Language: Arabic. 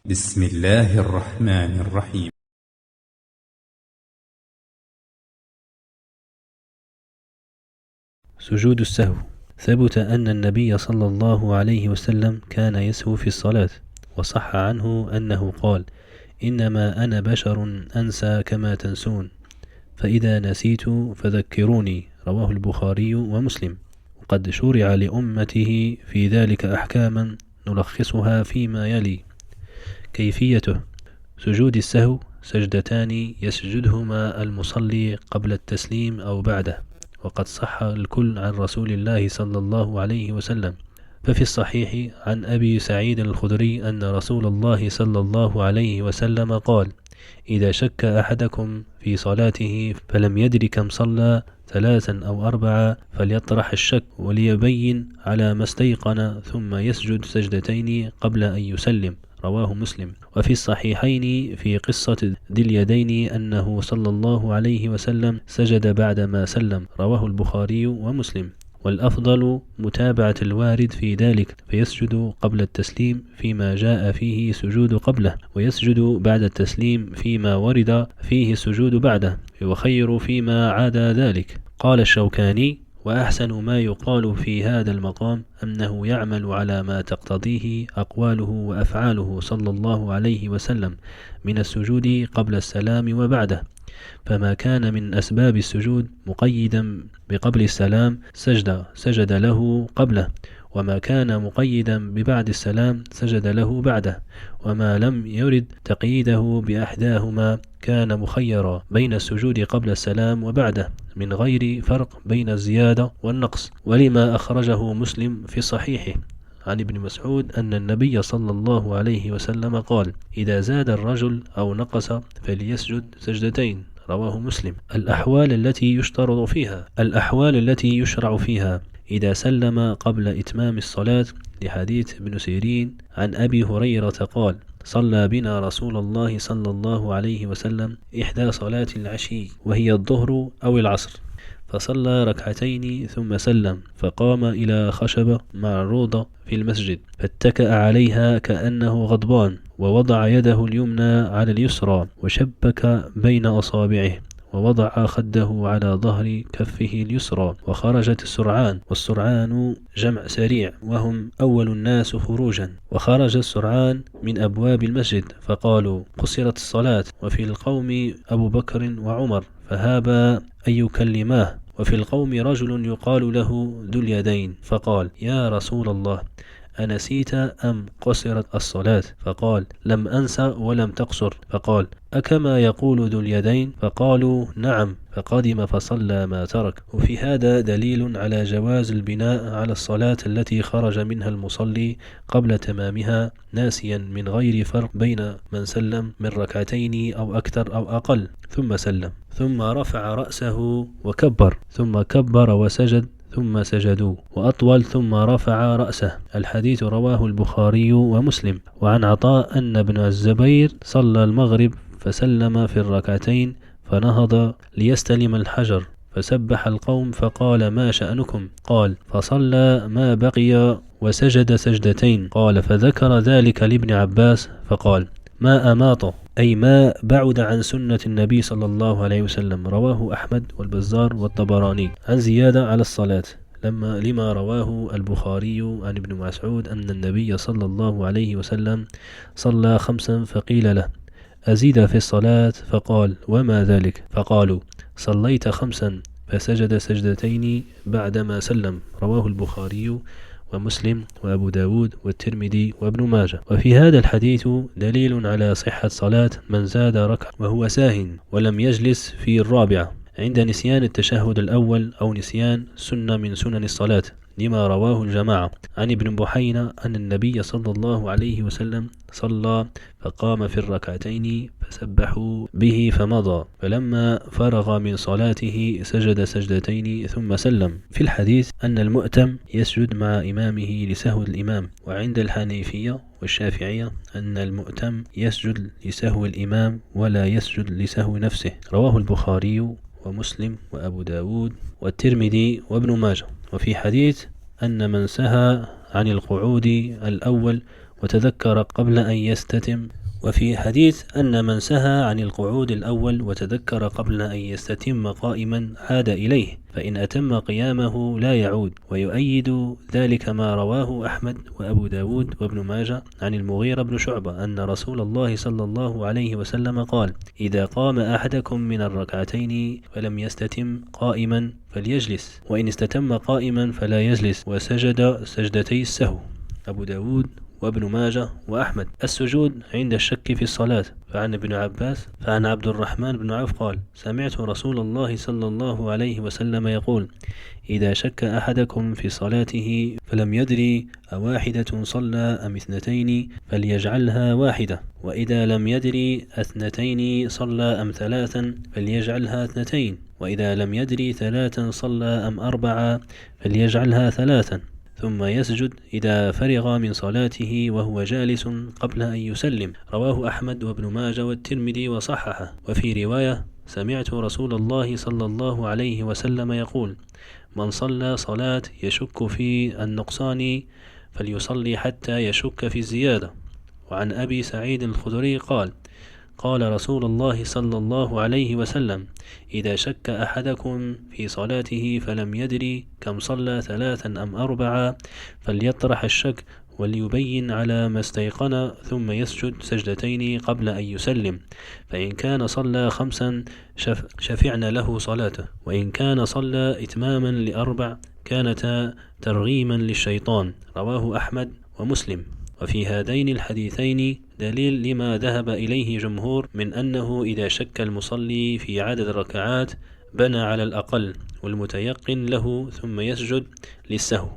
بسم الله الرحمن الرحيم. سجود السهو. ثبت أن النبي صلى الله عليه وسلم كان يسهو في الصلاة، وصح عنه أنه قال: إنما أنا بشر أنسى كما تنسون، فإذا نسيت فذكروني. رواه البخاري ومسلم. وقد شرع لأمته في ذلك أحكاما نلخصها فيما يلي. كيفيته: سجود السهو سجدتان يسجدهما المصلي قبل التسليم أو بعده، وقد صح الكل عن رسول الله صلى الله عليه وسلم. ففي الصحيح عن أبي سعيد الخدري أن رسول الله صلى الله عليه وسلم قال: إذا شك أحدكم في صلاته فلم يدر كم صلى 3 أو 4 فليطرح الشك وليبين على ما استيقن، ثم يسجد سجدتين قبل أن يسلم. رواه مسلم. وفي الصحيحين في قصة ذي اليدين أنه صلى الله عليه وسلم سجد بعدما سلم. رواه البخاري ومسلم. والأفضل متابعة الوارد في ذلك، فيسجد قبل التسليم فيما جاء فيه سجود قبله، ويسجد بعد التسليم فيما ورد فيه السجود بعده، وخير فيما عاد ذلك. قال الشوكاني: وأحسن ما يقال في هذا المقام أنه يعمل على ما تقتضيه أقواله وأفعاله صلى الله عليه وسلم من السجود قبل السلام وبعده، فما كان من أسباب السجود مقيدا بقبل السلام سجد له قبله، وما كان مقيدا ببعد السلام سجد له بعده، وما لم يرد تقييده بأحداهما كان مخيرا بين السجود قبل السلام وبعده، من غير فرق بين الزيادة والنقص. ولما أخرجه مسلم في صحيحه عن ابن مسعود أن النبي صلى الله عليه وسلم قال: إذا زاد الرجل أو نقص فليسجد سجدتين. رواه مسلم. الأحوال التي يشرع فيها: إذا سلم قبل إتمام الصلاة، لحديث ابن سيرين عن أبي هريرة قال: صلى بنا رسول الله صلى الله عليه وسلم إحدى صلاة العشي وهي الظهر أو العصر، فصلى ركعتين ثم سلم، فقام إلى خشبة معروضة في المسجد فاتكأ عليها كأنه غضبان، ووضع يده اليمنى على اليسرى وشبك بين أصابعه، ووضع خده على ظهر كفه اليسرى، وخرجت السرعان، والسرعان جمع سريع وهم أول الناس خروجا، وخرج السرعان من أبواب المسجد فقالوا: قصرت الصلاة. وفي القوم أبو بكر وعمر فهابا أن يكلماه، وفي القوم رجل يقال له ذو اليدين فقال: يا رسول الله، أنسيت أم قصرت الصلاة؟ فقال: لم أنس ولم تقصر. فقال: أكما يقول ذو اليدين؟ فقالوا: نعم. فقدم فصلى ما ترك. وفي هذا دليل على جواز البناء على الصلاة التي خرج منها المصلي قبل تمامها ناسيا، من غير فرق بين من سلم من ركعتين أو أكثر أو أقل ثم سلم، ثم رفع رأسه وكبر، ثم كبر وسجد، ثم سجدوا، وأطول ثم رفع رأسه. الحديث رواه البخاري ومسلم. وعن عطاء أن ابن الزبير صلى المغرب فسلم في الركعتين، فنهض ليستلم الحجر، فسبح القوم فقال: ما شأنكم؟ قال: فصلى ما بقي وسجد سجدتين. قال: فذكر ذلك لابن عباس فقال: ما أماطه، أي ما بعد عن سنة النبي صلى الله عليه وسلم. رواه أحمد والبزار والطبراني. عن زيادة على الصلاة لما رواه البخاري عن ابن مسعود أن النبي صلى الله عليه وسلم صلى 5 فقيل له: أزيد في الصلاة؟ فقال: وما ذلك؟ فقالوا: صليت 5، فسجد سجدتين بعدما سلم. رواه البخاري ومسلم وأبو داود والترمذي وابن ماجه. وفي هذا الحديث دليل على صحة صلاة من زاد ركعة وهو ساهٍ ولم يجلس في الرابعة عند نسيان التشهد الأول أو نسيان سنة من سنن الصلاة، لما رواه الجماعة عن ابن بحينة أن النبي صلى الله عليه وسلم صلى فقام في الركعتين فسبحوا به فمضى، فلما فرغ من صلاته سجد سجدتين ثم سلم. في الحديث أن المؤتم يسجد مع إمامه لسهو الإمام. وعند الحنيفية والشافعية أن المؤتم يسجد لسهو الإمام ولا يسجد لسهو نفسه. رواه البخاري ومسلم وأبو داود والترمذي وابن ماجه. وفي حديث أن من سهى عن القعود الأول وتذكر قبل أن يستتم. وفي حديث أن من سهى عن القعود الأول وتذكر قبل أن يستتم قائما عاد إليه، فإن أتم قيامه لا يعود. ويؤيد ذلك ما رواه أحمد وأبو داود وابن ماجه عن المغيرة بن شعبة أن رسول الله صلى الله عليه وسلم قال: إذا قام أحدكم من الركعتين فلم يستتم قائما فليجلس، وإن استتم قائما فلا يجلس، وسجد سجدتي السهو. أبو داود وابن ماجه وأحمد. السجود عند الشك في الصلاة. فعن ابن عباس فعن عبد الرحمن بن عوف قال: سمعت رسول الله صلى الله عليه وسلم يقول: إذا شك أحدكم في صلاته فلم يدري أواحدة صلى أم اثنتين فليجعلها واحدة، وإذا لم يدري أثنتين صلى أم ثلاثا فليجعلها اثنتين، وإذا لم يدري ثلاثا صلى أم أربعة فليجعلها ثلاثا، ثم يسجد إذا فرغ من صلاته وهو جالس قبل أن يسلم. رواه أحمد وابن ماجه والترمذي وصححه. وفي رواية: سمعت رسول الله صلى الله عليه وسلم يقول: من صلى صلاة يشك في النقصان فليصلي حتى يشك في الزيادة. وعن أبي سعيد الخدري قال: قال رسول الله صلى الله عليه وسلم: إذا شك أحدكم في صلاته فلم يدري كم صلى ثلاثا أم أربعة فليطرح الشك وليبين على ما استيقن، ثم يسجد سجدتين قبل أن يسلم، فإن كان صلى خمسا شفعنا له صلاته، وإن كان صلى إتماما لأربع كانتا ترغيما للشيطان. رواه أحمد ومسلم. وفي هذين الحديثين دليل لما ذهب إليه جمهور من أنه إذا شك المصلي في عدد الركعات بنى على الأقل والمتيقن له ثم يسجد للسهو.